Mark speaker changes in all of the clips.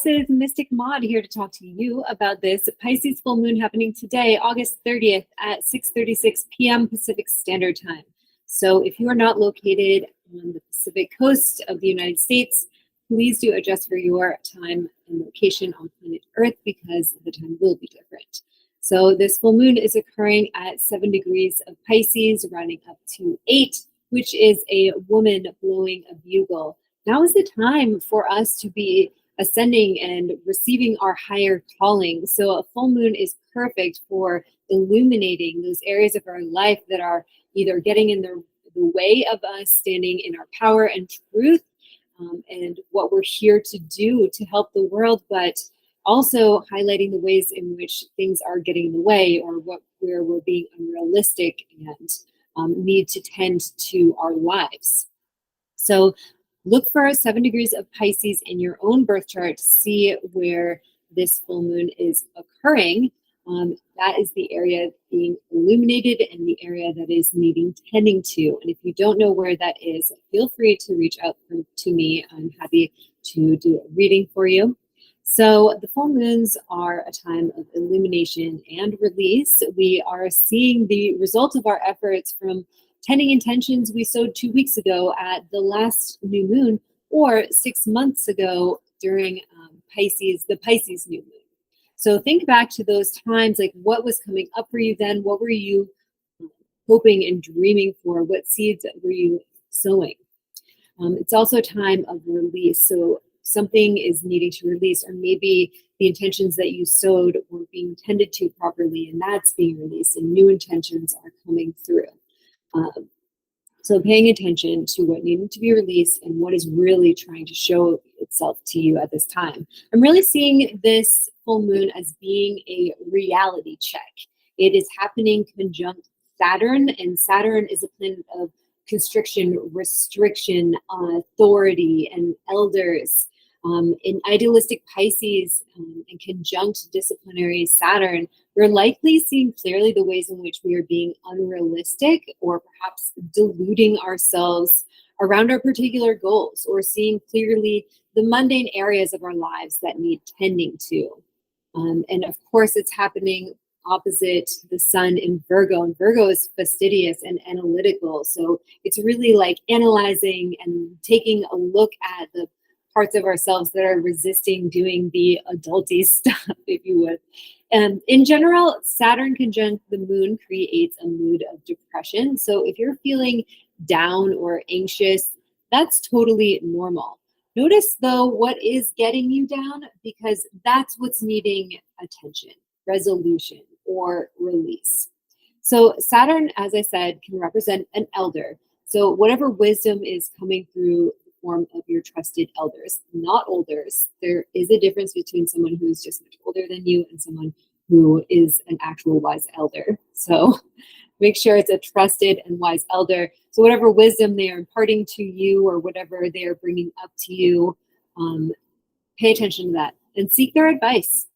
Speaker 1: Pisces, Mystic Maud here to talk to you about this Pisces full moon happening today, August 30th at 6:36 p.m. Pacific Standard Time. So if you are not located on the Pacific coast of the United States, please do adjust for your time and location on planet Earth because the time will be different. So this full moon is occurring at 7 degrees of Pisces, rounding up to 8, which is a woman blowing a bugle. Now is the time for us to be ascending and receiving our higher calling. So a full moon is perfect for illuminating those areas of our life that are either getting in the way of us standing in our power and truth, and what we're here to do to help the world, but also highlighting the ways in which things are getting in the way, or where we're being unrealistic and need to tend to our lives. So look for 7 degrees of Pisces in your own birth chart to see where this full moon is occurring. That is the area being illuminated and the area that is needing tending to. And if you don't know where that is, feel free to reach out to me. I'm happy to do a reading for you. So the full moons are a time of illumination and release. We are seeing the results of our efforts from tending intentions we sowed 2 weeks ago at the last new moon, or 6 months ago during the Pisces new moon. So think back to those times, like what was coming up for you then? What were you hoping and dreaming for? What seeds were you sowing? It's also a time of release. So something is needing to release, or maybe the intentions that you sowed weren't being tended to properly, and that's being released, and new intentions are coming through. So paying attention to what needed to be released and what is really trying to show itself to you at this time. I'm really seeing this full moon as being a reality check. It is happening conjunct Saturn, and Saturn is a planet of constriction, restriction, authority, and elders. In idealistic Pisces and conjunct disciplinary Saturn, we're likely seeing clearly the ways in which we are being unrealistic, or perhaps deluding ourselves around our particular goals, or seeing clearly the mundane areas of our lives that need tending to. And of course, it's happening opposite the sun in Virgo, and Virgo is fastidious and analytical. So it's really like analyzing and taking a look at the parts of ourselves that are resisting doing the adulty stuff, if you would. And in general, Saturn conjunct the moon creates a mood of depression. So if you're feeling down or anxious, that's totally normal. Notice though what is getting you down, because that's what's needing attention, resolution, or release. So Saturn, as I said, can represent an elder. So whatever wisdom is coming through form of your trusted elders, not olders. There is a difference between someone who is just much older than you and someone who is an actual wise elder. So make sure it's a trusted and wise elder. So whatever wisdom they are imparting to you, or whatever they are bringing up to you, pay attention to that and seek their advice.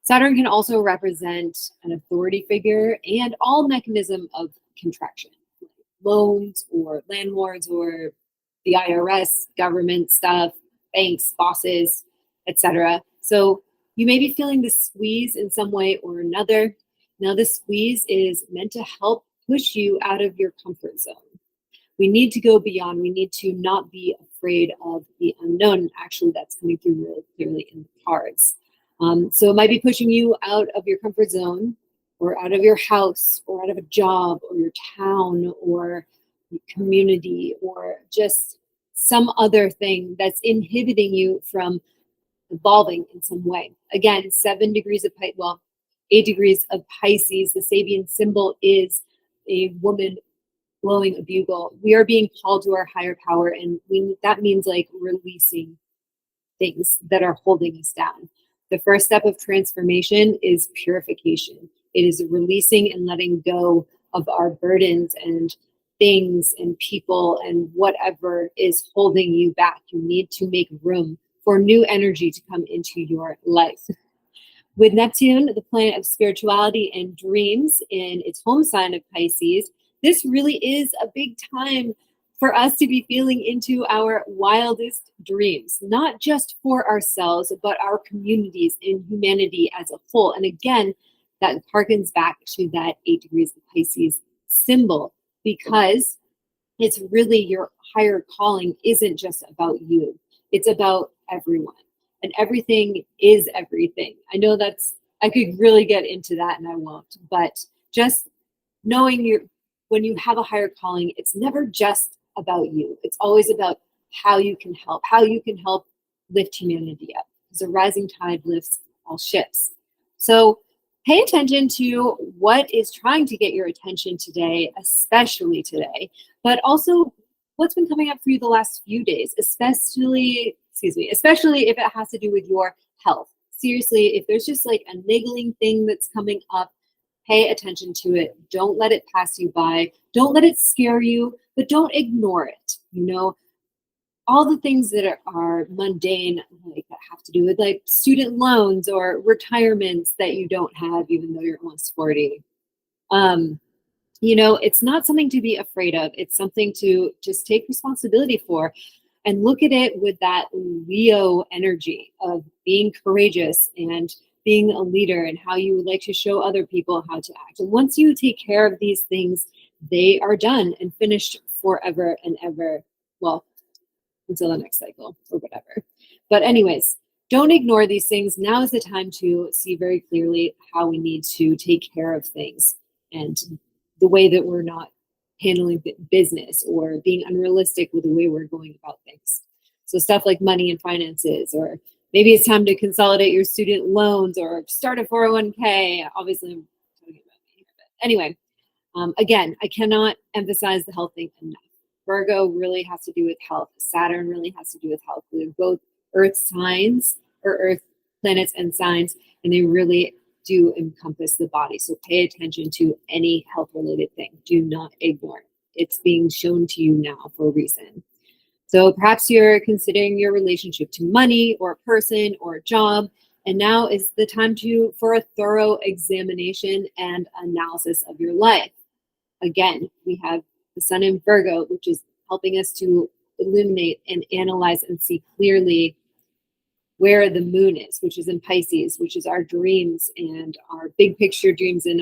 Speaker 1: Saturn can also represent an authority figure and all mechanism of contraction, like loans or landlords or the IRS, government stuff, banks, bosses, etc. So you may be feeling the squeeze in some way or another. Now, this squeeze is meant to help push you out of your comfort zone. We need to go beyond. We need to not be afraid of the unknown. Actually, that's coming through really clearly in the cards. So it might be pushing you out of your comfort zone, or out of your house, or out of a job, or your town, or community, or just some other thing that's inhibiting you from evolving in some way. Again, 7 degrees of 8 degrees of Pisces, the Sabian symbol is a woman blowing a bugle. We are being called to our higher power, and that means like releasing things that are holding us down. The first step of transformation is purification. It is releasing and letting go of our burdens and things and people and whatever is holding you back. You need to make room for new energy to come into your life. With Neptune, the planet of spirituality and dreams, in its home sign of Pisces, this really is a big time for us to be feeling into our wildest dreams, not just for ourselves, but our communities and humanity as a whole. And again, that harkens back to that 8 degrees of Pisces symbol, because it's really your higher calling isn't just about you. It's about everyone. And everything is everything. I know I could really get into that and I won't, but just knowing when you have a higher calling, it's never just about you. It's always about how you can help lift humanity up. Because a rising tide lifts all ships. So pay attention to what is trying to get your attention today, especially today, but also what's been coming up for you the last few days, especially if it has to do with your health. Seriously, if there's just like a niggling thing that's coming up, pay attention to it. Don't let it pass you by. Don't let it scare you, but don't ignore it. All the things that are mundane, like that have to do with like student loans or retirements that you don't have, even though you're almost 40. It's not something to be afraid of. It's something to just take responsibility for and look at it with that Leo energy of being courageous and being a leader and how you would like to show other people how to act. And once you take care of these things, they are done and finished forever and ever. Well, until the next cycle or whatever. But anyways, don't ignore these things. Now is the time to see very clearly how we need to take care of things and the way that we're not handling business or being unrealistic with the way we're going about things. So stuff like money and finances, or maybe it's time to consolidate your student loans or start a 401k. Obviously, I'm talking about me here, but anyway, again, I cannot emphasize the health thing enough. Virgo really has to do with health. Saturn really has to do with health. They're both earth signs or earth planets and signs, and they really do encompass the body. So pay attention to any health related thing. Do not ignore it. It's being shown to you now for a reason. So perhaps you're considering your relationship to money or a person or a job, and now is the time for a thorough examination and analysis of your life. Again, we have the sun in Virgo, which is helping us to illuminate and analyze and see clearly where the moon is, which is in Pisces, which is our dreams and our big picture dreams and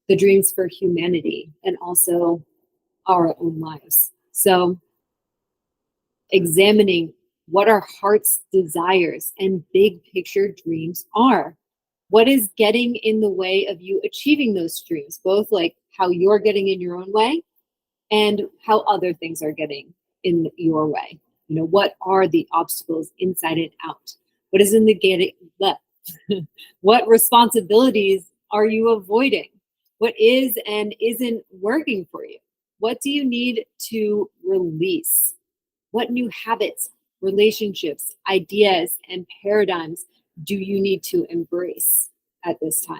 Speaker 1: the dreams for humanity and also our own lives. So examining what our heart's desires and big picture dreams are. What is getting in the way of you achieving those dreams, both like how you're getting in your own way and how other things are getting in your way. What are the obstacles inside and out? What is in the getting left? What responsibilities are you avoiding? What is and isn't working for you? What do you need to release? What new habits, relationships, ideas, and paradigms do you need to embrace at this time?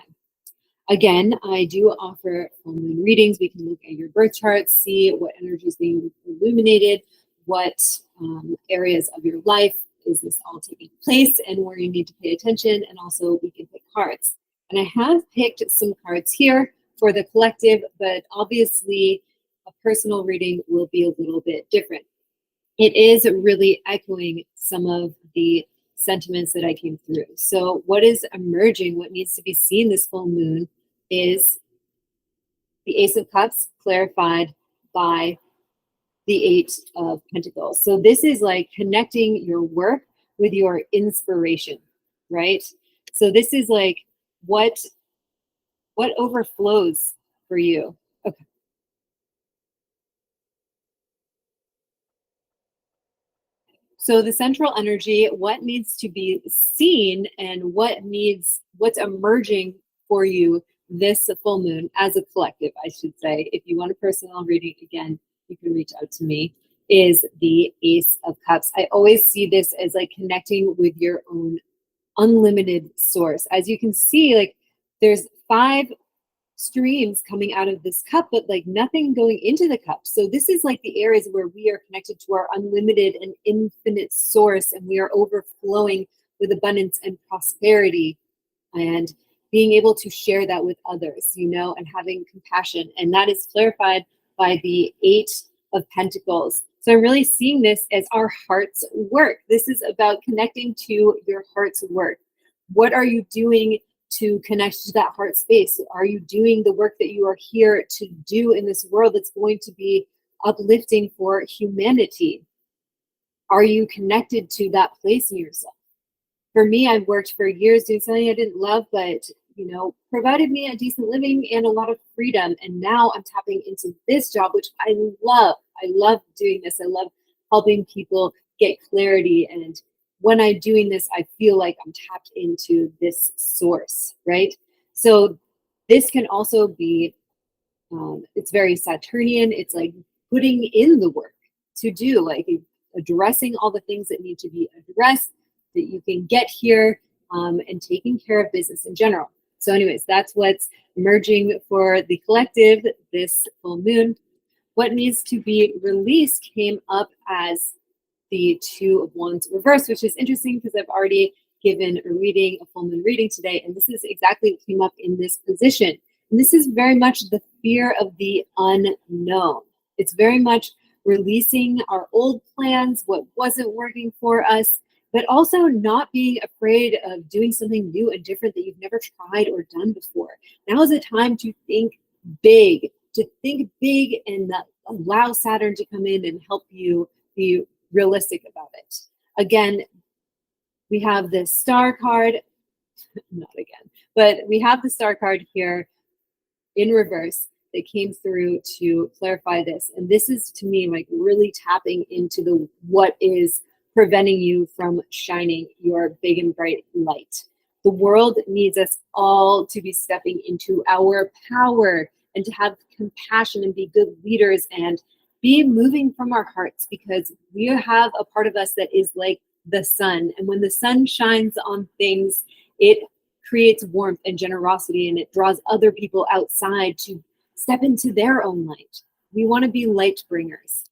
Speaker 1: Again, I do offer full moon readings. We can look at your birth charts, see what energy is being illuminated, what areas of your life is this all taking place, and where you need to pay attention. And also we can pick cards. And I have picked some cards here for the collective, but obviously a personal reading will be a little bit different. It is really echoing some of the sentiments that I came through. So what is emerging, what needs to be seen this full moon is the Ace of Cups clarified by the Eight of Pentacles. So this is like connecting your work with your inspiration, right? So this is like what overflows for you. Okay. So the central energy, what needs to be seen and what's emerging for you this full moon as a collective, I should say. If you want a personal reading, again, you can reach out to me, is the Ace of Cups. I always see this as like connecting with your own unlimited source. As you can see, like there's 5 streams coming out of this cup, but like nothing going into the cup. So this is like the areas where we are connected to our unlimited and infinite source, and we are overflowing with abundance and prosperity and being able to share that with others, and having compassion. And that is clarified by the 8 of Pentacles. So I'm really seeing this as our heart's work. This is about connecting to your heart's work. What are you doing to connect to that heart space? Are you doing the work that you are here to do in this world that's going to be uplifting for humanity? Are you connected to that place in yourself? For me, I've worked for years doing something I didn't love, but provided me a decent living and a lot of freedom. And now I'm tapping into this job, which I love. I love doing this. I love helping people get clarity. And when I'm doing this, I feel like I'm tapped into this source, right? So this can also be, it's very Saturnian. It's like putting in the work to do, like addressing all the things that need to be addressed, that you can get here, and taking care of business in general. So anyways, that's what's emerging for the collective this full moon. What needs to be released came up as the Two of Wands reversed, which is interesting because I've already given a full moon reading today, and this is exactly what came up in this position. And this is very much the fear of the unknown. It's very much releasing our old plans, what wasn't working for us, but also not being afraid of doing something new and different that you've never tried or done before. Now is the time to think big, and allow Saturn to come in and help you be realistic about it. Again, we have this Star card, not again, but we have the Star card here in reverse that came through to clarify this. And this is, to me, like really tapping into what is preventing you from shining your big and bright light. The world needs us all to be stepping into our power and to have compassion and be good leaders and be moving from our hearts, because we have a part of us that is like the sun. And when the sun shines on things, it creates warmth and generosity, and it draws other people outside to step into their own light. We want to be light bringers.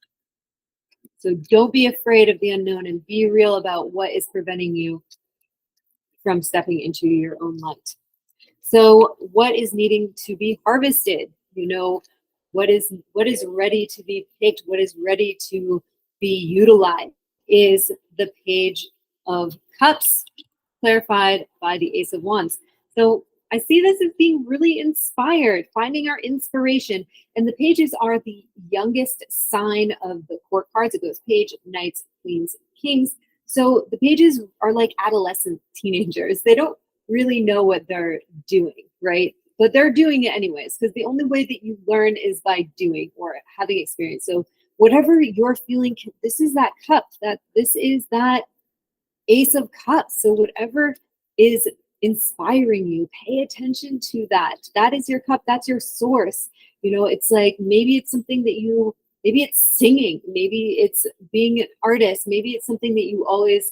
Speaker 1: So don't be afraid of the unknown and be real about what is preventing you from stepping into your own light. So what is needing to be harvested? What is ready to be picked, what is ready to be utilized is the Page of Cups, clarified by the Ace of Wands. So I see this as being really inspired, finding our inspiration. And the pages are the youngest sign of the court cards. It goes page, knights, queens, kings. So the pages are like adolescent teenagers. They don't really know what they're doing, right? But they're doing it anyways, because the only way that you learn is by doing or having experience. So whatever you're feeling, this is that cup, this is that Ace of Cups. So whatever is inspiring you, pay attention to that. That is your cup. That's your source. It's like, maybe it's something that maybe it's singing, maybe it's being an artist, maybe it's something that you always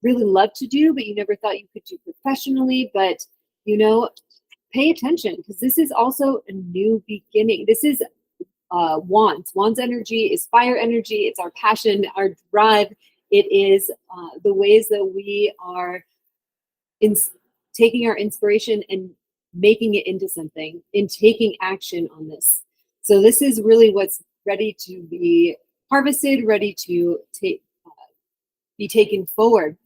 Speaker 1: really love to do, but you never thought you could do professionally. But, pay attention, because this is also a new beginning. This is Wands. Wands energy is fire energy. It's our passion, our drive. It is the ways that we are taking our inspiration and making it into something, and taking action on this. So this is really what's ready to be harvested, ready to be taken forward.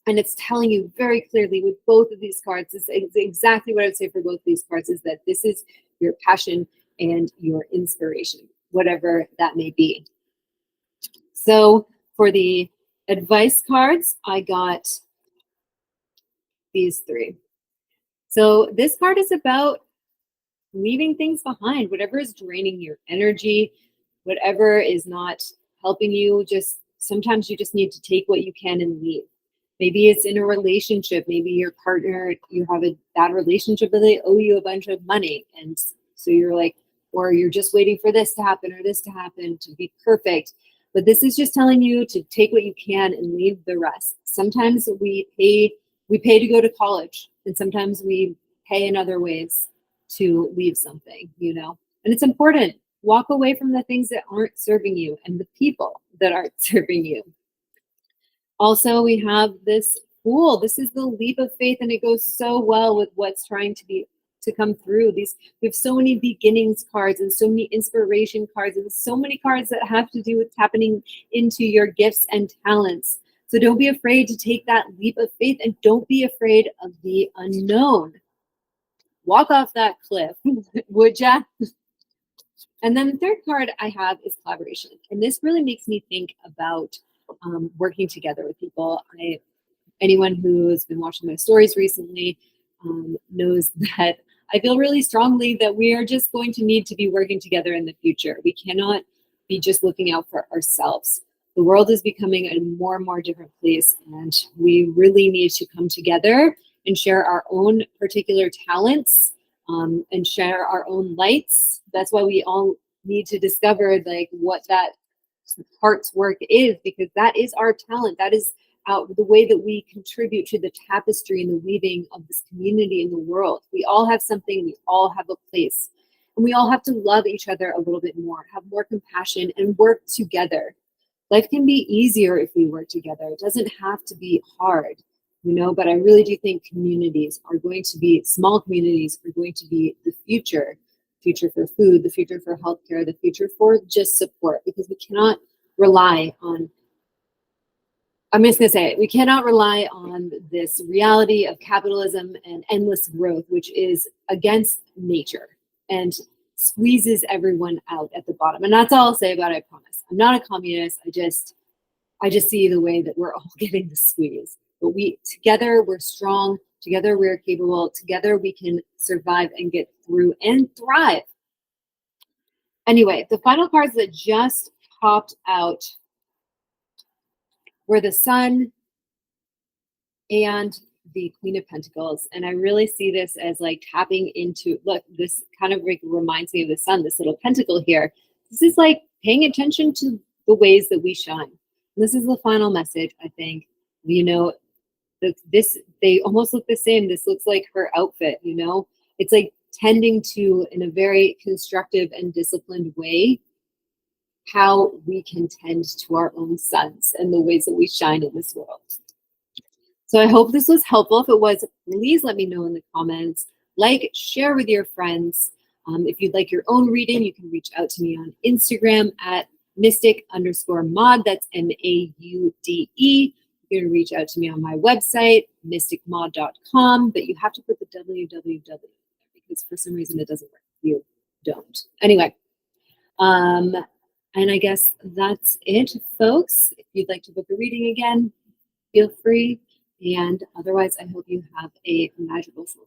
Speaker 1: And it's telling you very clearly with both of these cards, this is exactly what I would say for both of these cards, is that this is your passion and your inspiration, whatever that may be. So for the advice cards, I got these three. So this card is about leaving things behind, whatever is draining your energy, whatever is not helping you. Sometimes you just need to take what you can and leave. Maybe it's in a relationship. Maybe your partner, you have a bad relationship, but they owe you a bunch of money. And so you're like, or you're just waiting for this to happen or this to happen to be perfect. But this is just telling you to take what you can and leave the rest. Sometimes we pay to go to college, and sometimes we pay in other ways to leave something, and it's important. Walk away from the things that aren't serving you and the people that aren't serving you. Also, we have this Fool. This is the leap of faith, and it goes so well with what's trying to to come through. We have so many beginnings cards and so many inspiration cards and so many cards that have to do with tapping into your gifts and talents. So don't be afraid to take that leap of faith, and don't be afraid of the unknown. Walk off that cliff, would ya? And then the third card I have is collaboration. And this really makes me think about working together with people. Anyone who has been watching my stories recently knows that I feel really strongly that we are just going to need to be working together in the future. We cannot be just looking out for ourselves. The world is becoming a more and more different place, and we really need to come together and share our own particular talents and share our own lights. That's why we all need to discover like what that heart's work is, because that is our talent. That is the way that we contribute to the tapestry and the weaving of this community in the world. We all have something, we all have a place, and we all have to love each other a little bit more, have more compassion, and work together. Life can be easier if we work together. It doesn't have to be hard, but I really do think communities are going to be, small communities are going to be the future for food, the future for healthcare, the future for just support, because we cannot rely on, I'm just going to say it, we cannot rely on this reality of capitalism and endless growth, which is against nature and squeezes everyone out at the bottom. And that's all I'll say about it, I promise. I'm not a communist. I just see the way that we're all getting the squeeze. But together we're strong, together we're capable, together we can survive and get through and thrive. Anyway, the final cards that just popped out were the Sun and the Queen of Pentacles. And I really see this as like tapping into, look, this kind of like reminds me of the Sun, this little pentacle here. This is like paying attention to the ways that we shine. And this is the final message, I think. They almost look the same. This looks like her outfit, It's like tending to, in a very constructive and disciplined way, how we can tend to our own suns and the ways that we shine in this world. So I hope this was helpful. If it was, please let me know in the comments. Like, share with your friends. If you'd like your own reading, you can reach out to me on Instagram at mystic_mod. That's MAUDE. You can reach out to me on my website, mysticmod.com, but you have to put the www because for some reason it doesn't work. You don't. Anyway, and I guess that's it, folks. If you'd like to book a reading again, feel free. And otherwise, I hope you have a magical full